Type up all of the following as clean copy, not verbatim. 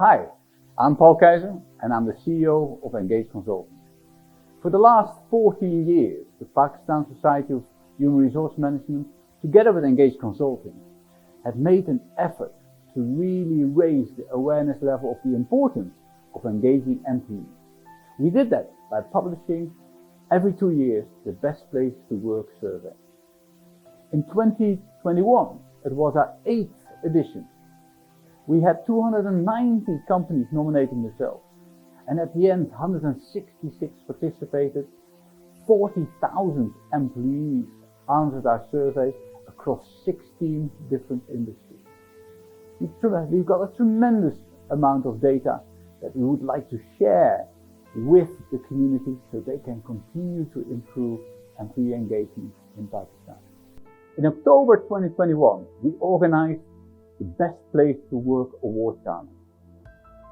Hi, I'm Paul Keizer and I'm the CEO of Engage Consulting. For the last 14 years, the Pakistan Society of Human Resource Management, together with Engage Consulting, have made an effort to really raise the awareness level of the importance of engaging employees. We did that by publishing every 2 years the Best Place to Work survey. In 2021, it was our 8th edition. We had 290 companies nominating themselves, and at the end, 166 participated. 40,000 employees answered our survey across 16 different industries. We've got a tremendous amount of data that we would like to share with the community so they can continue to improve employee engagement in Pakistan. In October 2021, we organized the Best Place to Work Awards Gala.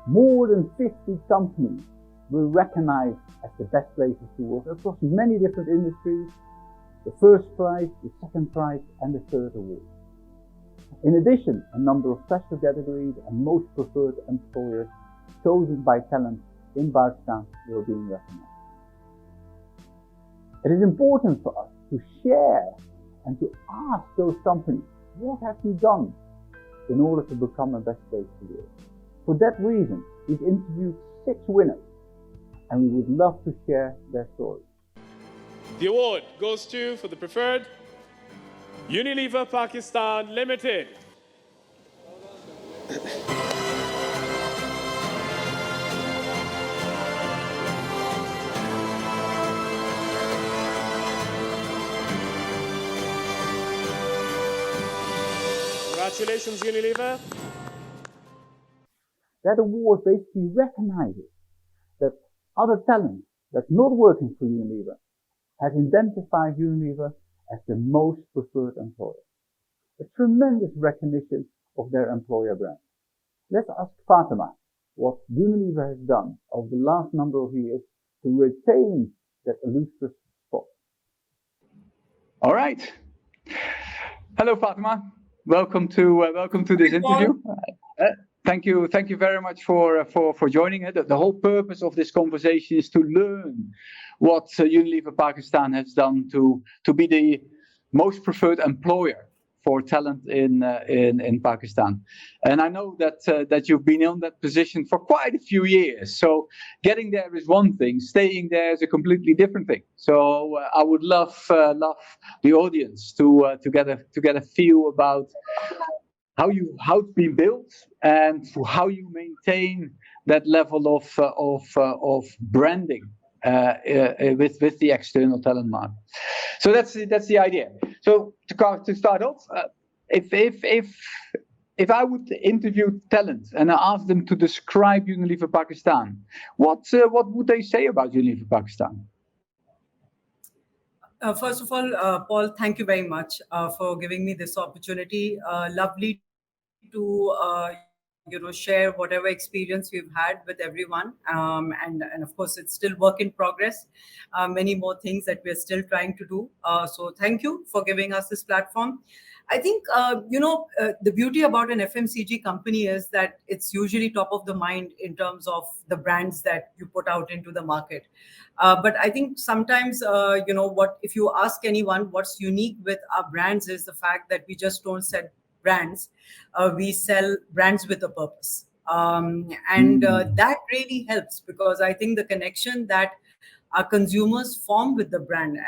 More than 50 companies were recognized as the best places to work across many different industries. The first prize, the second prize, and the third award. In addition, a number of special categories and most preferred employers chosen by talent in Pakistan were being recognized. It is important for us to share and to ask those companies, what have you done in order to become a best place to work? For that reason, we've interviewed 6 winners, and we would love to share their stories. The award goes to, for the preferred, Unilever Pakistan Limited. Congratulations, Unilever. That award basically recognizes that other talent that's not working for Unilever has identified Unilever as the most preferred employer. A tremendous recognition of their employer brand. Let's ask Fathema what Unilever has done over the last number of years to retain that elusive spot. All right. Hello, Fathema. Welcome to this interview. Thank you very much for joining it. The whole purpose of this conversation is to learn what Unilever Pakistan has done to be the most preferred employer for talent in Pakistan. And I know that you've been in that position for quite a few years. So getting there is one thing, staying there is a completely different thing. So I would love the audience to get a feel about how it's been built and how you maintain that level of branding with the external talent market. So that's the idea. So to start off, if I would interview talent and I ask them to describe Unilever Pakistan, what would they say about Unilever Pakistan? First of all, Paul, thank you very much for giving me this opportunity. Lovely to share whatever experience we've had with everyone, and of course it's still work in progress. Many more things that we're still trying to do. So thank you for giving us this platform. I think the beauty about an FMCG company is that it's usually top of the mind in terms of the brands that you put out into the market. But I think sometimes if you ask anyone what's unique with our brands is the fact that we just don't sell brands, we sell brands with a purpose, and that really helps, because I think the connection that our consumers form with the brand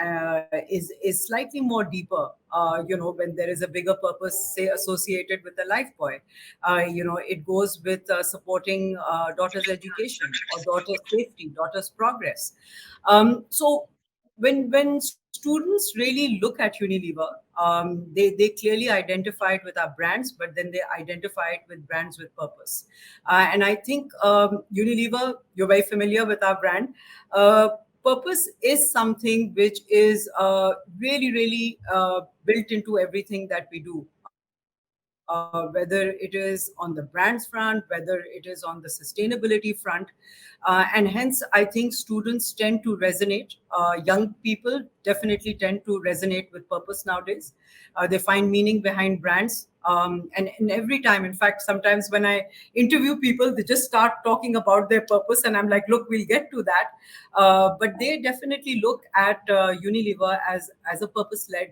is slightly more deeper, when there is a bigger purpose, say, associated with the life boy. It goes with supporting daughters' education or daughters' safety, daughters' progress. So when students really look at Unilever, they clearly identify it with our brands, but then they identify it with brands with purpose. And I think Unilever, you're very familiar with our brand. Purpose is something which is really built into everything that we do. whether it is on the brands front, whether it is on the sustainability front. And hence, I think students tend to resonate. Young people definitely tend to resonate with purpose nowadays. They find meaning behind brands. And every time, in fact, sometimes when I interview people, they just start talking about their purpose, and I'm like, look, we'll get to that. But they definitely look at Unilever as a purpose-led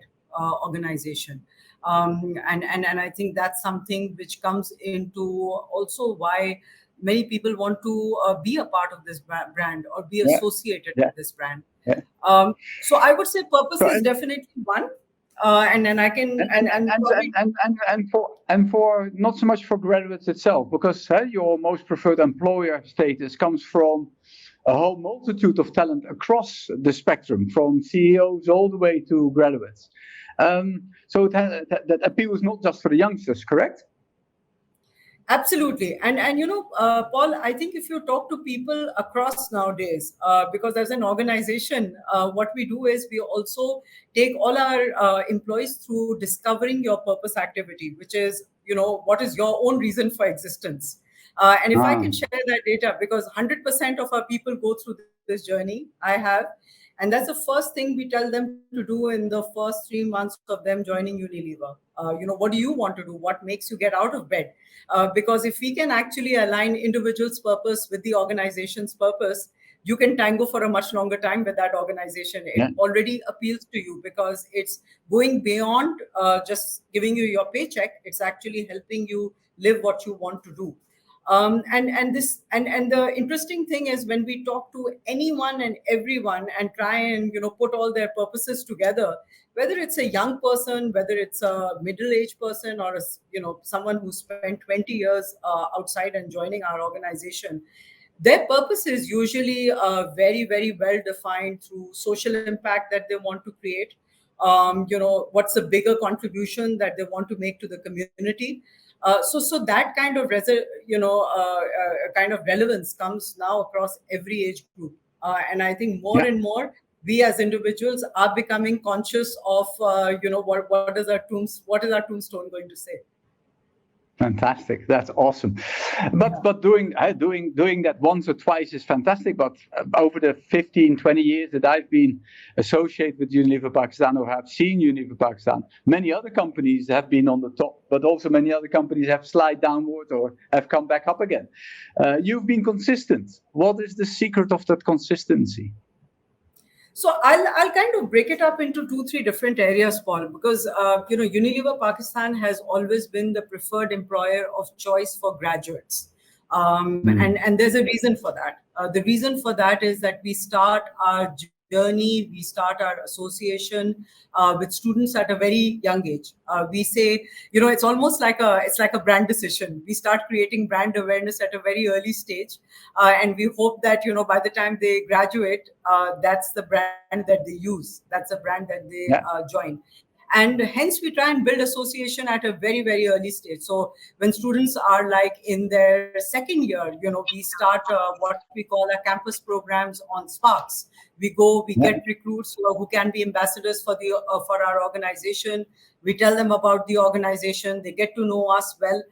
organization. And I think that's something which comes into also why many people want to be a part of this brand or be associated with this brand. So I would say purpose is definitely one. And then I can and for not so much for graduates itself, because your most preferred employer status comes from a whole multitude of talent across the spectrum, from CEOs all the way to graduates. So that appeals not just for the youngsters, correct? Absolutely. And Paul, I think if you talk to people across nowadays, because as an organization, what we do is we also take all our employees through discovering your purpose activity, which is, what is your own reason for existence. And if I can share that data, because 100% of our people go through this journey, I have. And that's the first thing we tell them to do in the first 3 months of them joining Unilever. What do you want to do? What makes you get out of bed? Because if we can actually align individuals' purpose with the organization's purpose, you can tango for a much longer time with that organization. It already appeals to you because it's going beyond just giving you your paycheck. It's actually helping you live what you want to do. And the interesting thing is when we talk to anyone and everyone and try and put all their purposes together, whether it's a young person, whether it's a middle-aged person, or someone who spent 20 years outside and joining our organization, their purpose is usually very, very well defined through social impact that they want to create. What's the bigger contribution that they want to make to the community? So that kind of kind of relevance comes now across every age group, and I think more and more we as individuals are becoming conscious of what is our tombstone going to say. Fantastic, that's awesome. But doing that once or twice is fantastic. But over the 15-20 years that I've been associated with Unilever Pakistan or have seen Unilever Pakistan, many other companies have been on the top, but also many other companies have slid downward or have come back up again. You've been consistent. What is the secret of that consistency? So I'll kind of break it up into 2-3 different areas, Paul, because Unilever Pakistan has always been the preferred employer of choice for graduates, and there's a reason for that. The reason for that is that we start our journey, we start our association with students at a very young age. We say, it's almost like a brand decision. We start creating brand awareness at a very early stage, and we hope that by the time they graduate, that's the brand that they use. That's the brand that they join. And hence we try and build association at a very, very early stage. So when students are like in their second year, we start what we call our campus programs on Sparks. We get recruits who can be ambassadors for our organization. We tell them about the organization. They get to know us well.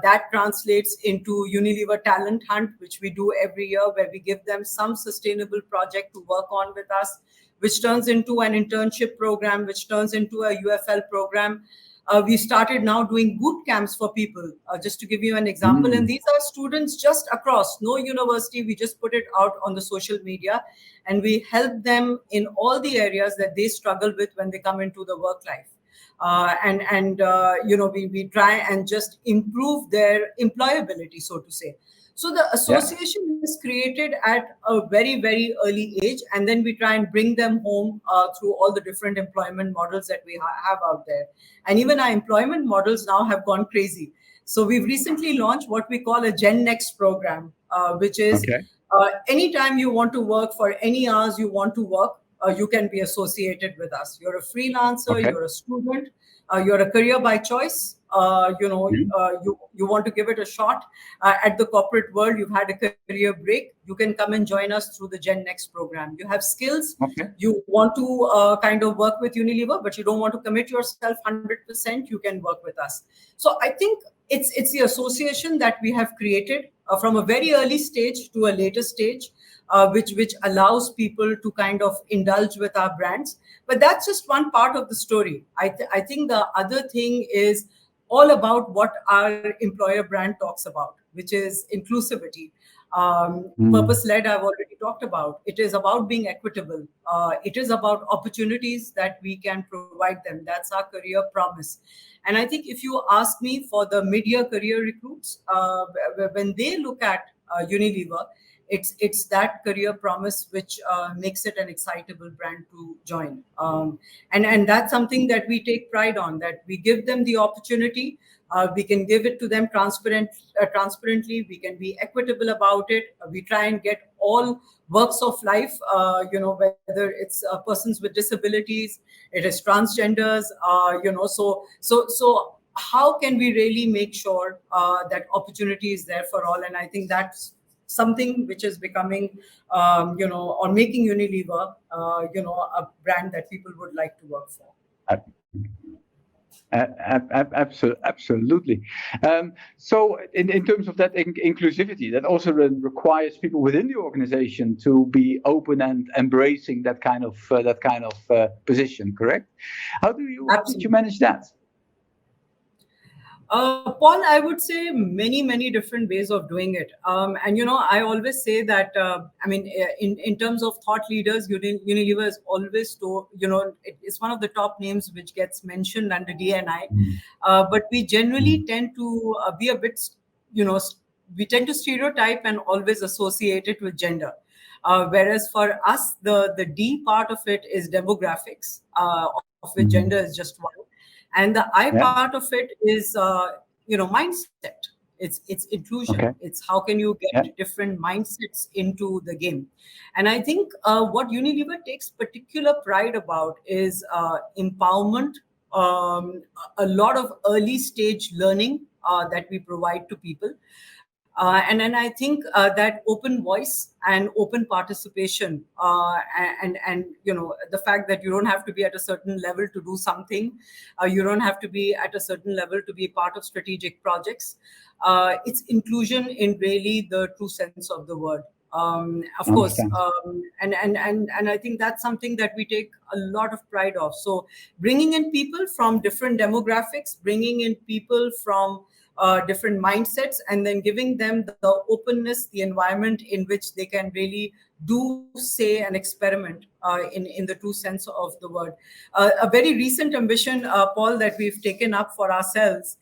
That translates into Unilever Talent Hunt, which we do every year, where we give them some sustainable project to work on with us, which turns into an internship program, which turns into a UFL program. We started now doing boot camps for people, just to give you an example. And these are students just across, no university. We just put it out on the social media, and we help them in all the areas that they struggle with when they come into the work life. We try and just improve their employability, so to say. So the association is created at a very, very early age, and then we try and bring them home through all the different employment models that we have out there. And even our employment models now have gone crazy. So we've recently launched what we call a Gen Next program, which is anytime you want to work for any hours you want to work, you can be associated with us. You're a freelancer, you're a student, you're a career by choice, you want to give it a shot at the corporate world, you've had a career break, you can come and join us through the Gen Next program. You have skills, you want to kind of work with Unilever, but you don't want to commit yourself 100%, you can work with us. So I think it's the association that we have created from a very early stage to a later stage, which allows people to kind of indulge with our brands. But that's just one part of the story. I think the other thing is all about what our employer brand talks about, which is inclusivity. Purpose-led, I've already talked about. It is about being equitable. It is about opportunities that we can provide them. That's our career promise. And I think if you ask me, for the mid-year career recruits, when they look at Unilever, it's that career promise which makes it an excitable brand to join. And that's something that we take pride on, that we give them the opportunity. We can give it to them transparently. We can be equitable about it. We try and get all walks of life, whether it's persons with disabilities, it is transgenders, so how can we really make sure that opportunity is there for all? And I think that's something which is becoming, or making Unilever, a brand that people would like to work for. Absolutely. So in terms of that inclusivity, that also requires people within the organization to be open and embracing that kind of position, correct? How did you manage that? Paul, I would say many different ways of doing it. And, I always say that, in terms of thought leaders, Unilever is always, it's one of the top names which gets mentioned under D&I. But we generally tend to be a bit, we tend to stereotype and always associate it with gender. Whereas for us, the D part of it is demographics, of which gender is just one. And the I part of it is, mindset. It's inclusion. Okay. It's how can you get different mindsets into the game. And I think what Unilever takes particular pride about is empowerment, a lot of early stage learning that we provide to people. And then I think that open voice and open participation, and the fact that you don't have to be at a certain level to do something, you don't have to be at a certain level to be part of strategic projects. It's inclusion in really the true sense of the word. Of course, and I think that's something that we take a lot of pride of. So bringing in people from different demographics, bringing in people from different mindsets, and then giving them the openness, the environment in which they can really do, say, and experiment in the true sense of the word. A very recent ambition, Paul, that we've taken up for ourselves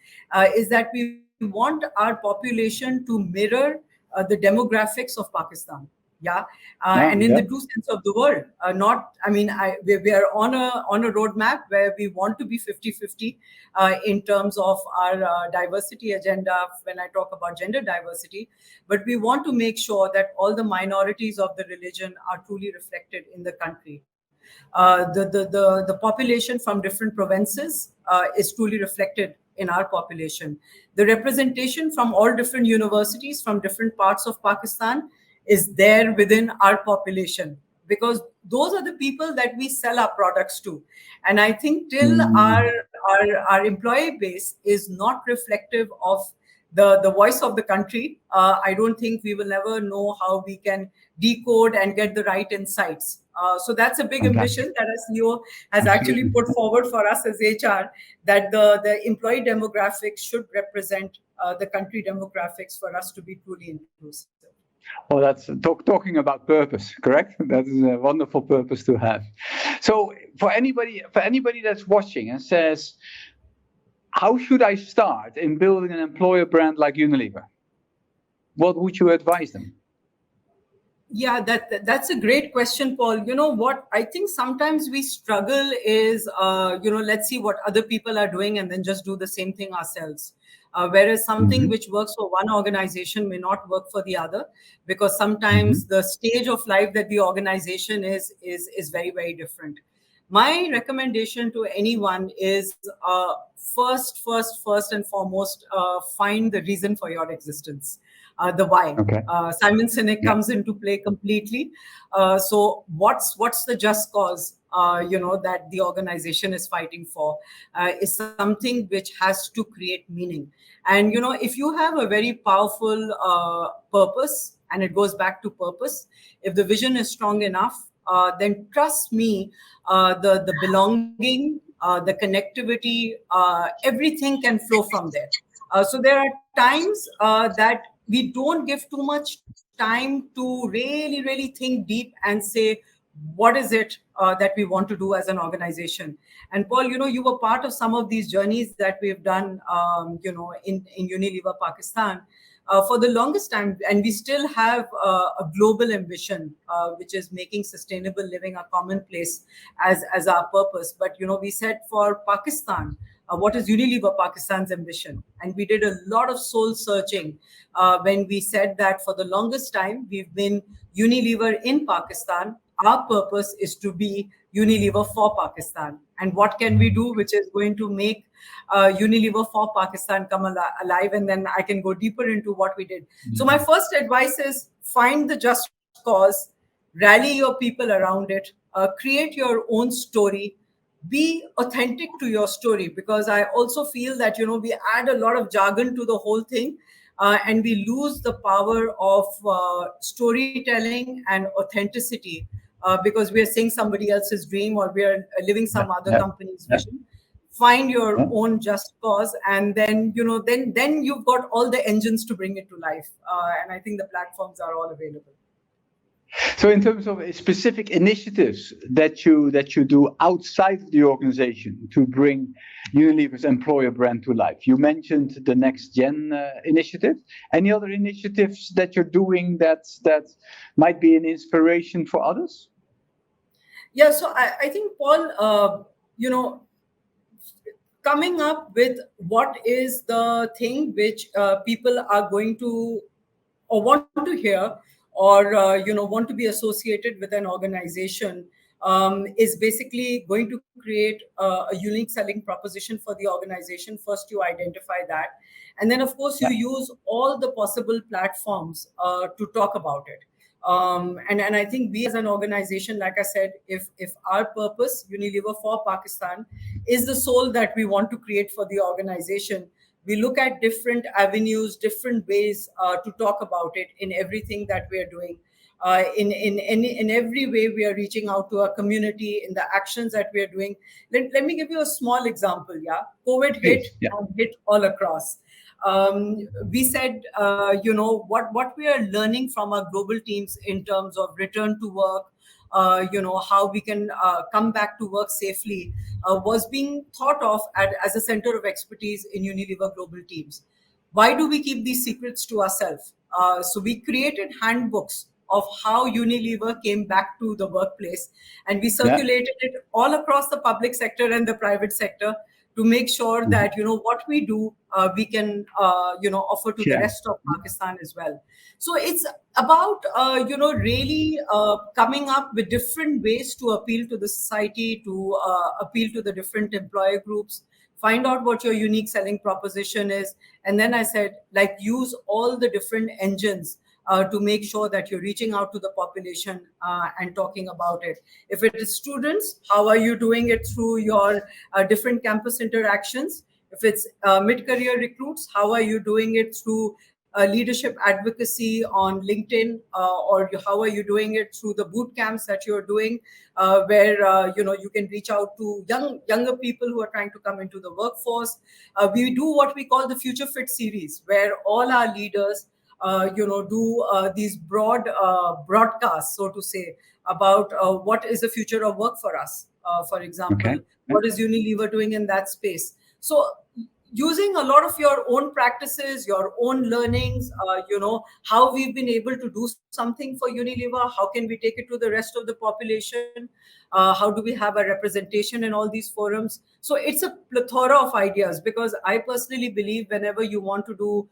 is that we want our population to mirror the demographics of Pakistan. And in the true sense of the word, we are on a roadmap where we want to be 50-50 in terms of our diversity agenda when I talk about gender diversity, but we want to make sure that all the minorities of the religion are truly reflected in the country. The population from different provinces is truly reflected in our population. The representation from all different universities from different parts of Pakistan is there within our population, because those are the people that we sell our products to. And I think till our employee base is not reflective of the voice of the country, I don't think we will ever know how we can decode and get the right insights. So that's a big ambition that our CEO has actually put forward for us as HR, that the employee demographics should represent the country demographics for us to be truly inclusive. Well, that's talking about purpose, correct? That is a wonderful purpose to have. So for anybody that's watching and says, how should I start in building an employer brand like Unilever? What would you advise them? Yeah, that's a great question, Paul. You know what? I think sometimes we struggle is, let's see what other people are doing and then just do the same thing ourselves. Whereas something which works for one organization may not work for the other, because sometimes the stage of life that the organization is very, very different. My recommendation to anyone is first and foremost, find the reason for your existence, the why. Okay. Simon Sinek Yeah. comes into play completely. So what's the just cause, that the organization is fighting for, is something which has to create meaning. And if you have a very powerful purpose, and it goes back to purpose, if the vision is strong enough, then trust me, the belonging, the connectivity, everything can flow from there. So there are times that we don't give too much time to really think deep and say, what is it that we want to do as an organization. And Paul, you were part of some of these journeys that we've done, in Unilever Pakistan for the longest time, and we still have a global ambition, which is making sustainable living a commonplace as our purpose. But we said for Pakistan, what is Unilever Pakistan's ambition? And we did a lot of soul searching when we said that for the longest time we've been Unilever in Pakistan. Our purpose is to be Unilever for Pakistan. And what can we do which is going to make Unilever for Pakistan come alive? And then I can go deeper into what we did. So my first advice is find the just cause, rally your people around it, create your own story, be authentic to your story, because I also feel that we add a lot of jargon to the whole thing, and we lose the power of storytelling and authenticity, because we are saying somebody else's dream, or we are living some other company's vision. Find your own just cause, and then then you've got all the engines to bring it to life, and I think the platforms are all available. So in terms of specific initiatives that you do outside the organization to bring Unilever's employer brand to life, you mentioned the Next Gen initiative. Any other initiatives that you're doing that might be an inspiration for others? Yeah, so I think, Paul, coming up with what is the thing which people are going to or want to hear, or want to be associated with an organization, is basically going to create a unique selling proposition for the organization. First you identify that, and then of course you use all the possible platforms to talk about it. And I think we as an organization, like I said, if our purpose, Unilever for Pakistan, is the soul that we want to create for the organization, we look at different avenues, different ways to talk about it in everything that we are doing. In every way we are reaching out to our community in the actions that we are doing. Let me give you a small example. COVID hit, and hit all across. We said, what we are learning from our global teams in terms of return to work, how we can come back to work safely, was being thought of as a center of expertise in Unilever global teams. Why do we keep these secrets to ourselves? So we created handbooks of how Unilever came back to the workplace, and we circulated it all across the public sector and the private sector to make sure that what we do, we can offer to the rest of Pakistan as well. So it's about really coming up with different ways to appeal to the society, to appeal to the different employer groups, find out what your unique selling proposition is, and then I said, like, use all the different engines to make sure that you're reaching out to the population and talking about it. If it is students, how are you doing it through your different campus interactions? If it's mid-career recruits, how are you doing it through leadership advocacy on LinkedIn, or how are you doing it through the boot camps that you're doing, where you can reach out to younger people who are trying to come into the workforce. We do what we call the Future Fit series, where all our leaders do these broad broadcasts, so to say, about what is the future of work for us. For example, what is Unilever doing in that space? So using a lot of your own practices, your own learnings, how we've been able to do something for Unilever, how can we take it to the rest of the population, how do we have a representation in all these forums. So it's a plethora of ideas, because I personally believe whenever you want to do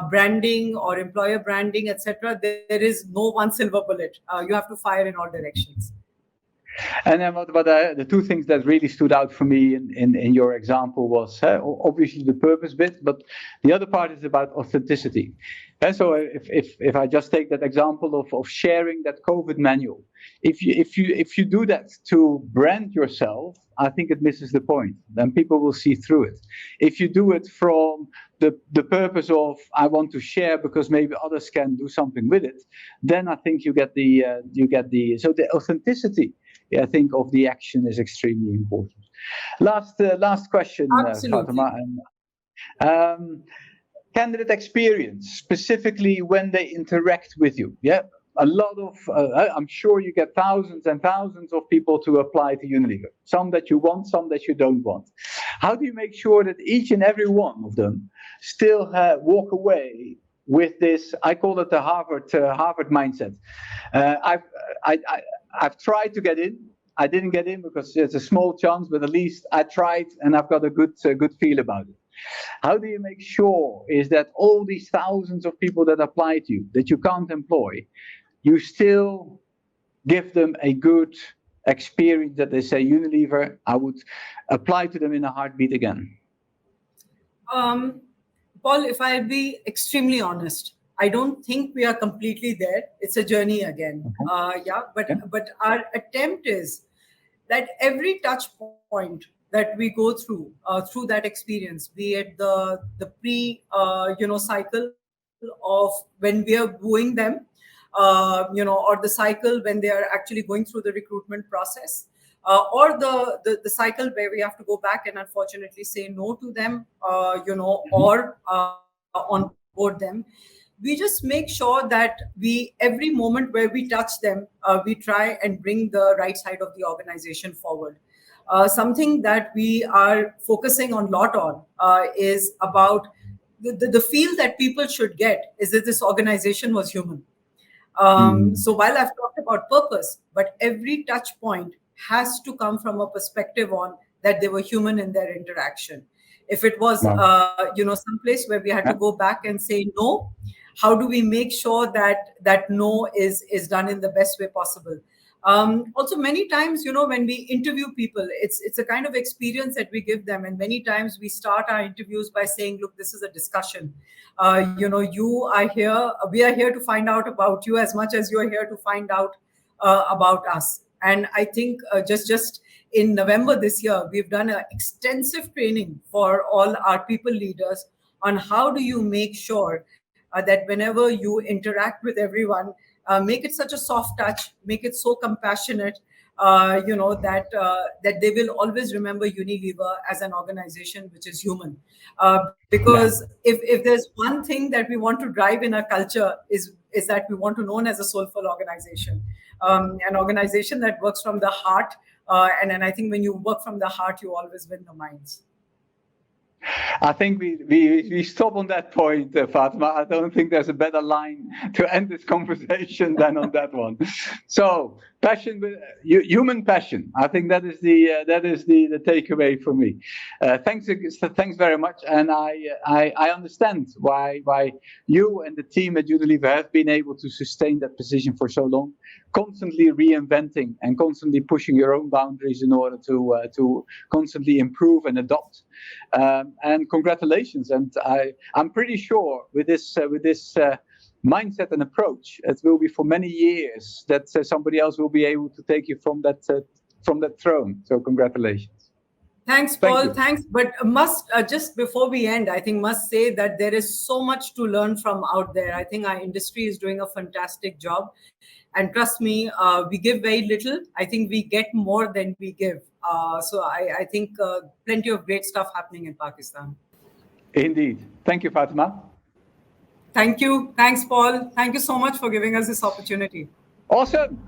branding or employer branding, etc., there is no one silver bullet. You have to fire in all directions. And then the two things that really stood out for me in your example was obviously the purpose bit, but the other part is about authenticity. And so if I just take that example of sharing that COVID manual, if you do that to brand yourself, I think it misses the point. Then people will see through it. If you do it from the purpose of I want to share because maybe others can do something with it, then I think you get the so the authenticity, I think, of the action is extremely important. Last question, Fathema. Candidate experience, specifically when they interact with you. Yeah, a lot of, I'm sure you get thousands and thousands of people to apply to Unilever. Some that you want, some that you don't want. How do you make sure that each and every one of them still walk away with this? I call it the Harvard mindset. I've tried to get in. I didn't get in because it's a small chance, but at least I tried and I've got a good feel about it. How do you make sure is that all these thousands of people that apply to you, that you can't employ, you still give them a good experience that they say, Unilever, I would apply to them in a heartbeat again? Paul, if I'll be extremely honest, I don't think we are completely there. It's a journey again. Okay. But our attempt is that every touch point that we go through that experience, be it the pre cycle of when we are wooing them, or the cycle when they are actually going through the recruitment process, or the cycle where we have to go back and unfortunately say no to them, or onboard them. We just make sure that every moment where we touch them, we try and bring the right side of the organization forward. Something that we are focusing on a lot on is about the feel that people should get is that this organization was human. So while I've talked about purpose, but every touch point has to come from a perspective on that they were human in their interaction. If it was, some place where we had to go back and say no, how do we make sure that no is done in the best way possible? Also, many times, when we interview people, it's a kind of experience that we give them. And many times we start our interviews by saying, look, this is a discussion. You are here. We are here to find out about you as much as you are here to find out about us. And I think just in November this year, we've done an extensive training for all our people leaders on how do you make sure that whenever you interact with everyone, make it such a soft touch, make it so compassionate, that they will always remember Unilever as an organization which is human. Because if there's one thing that we want to drive in our culture is that we want to known as a soulful organization, an organization that works from the heart. And I think when you work from the heart, you always win the minds. I think we stop on that point, Fathema. I don't think there's a better line to end this conversation than on that one. So passion, human passion. I think that is the takeaway for me. Thanks very much. And I understand why you and the team at Unilever have been able to sustain that position for so long, constantly reinventing and constantly pushing your own boundaries in order to constantly improve and adopt. And congratulations. And I'm pretty sure with this mindset and approach, it will be for many years that somebody else will be able to take you from that throne. So congratulations. Thanks, Paul. Thanks. But just before we end, I think must say that there is so much to learn from out there. I think our industry is doing a fantastic job. And trust me, we give very little. I think we get more than we give. So I think plenty of great stuff happening in Pakistan. Indeed. Thank you, Fathema. Thank you. Thanks, Paul. Thank you so much for giving us this opportunity. Awesome.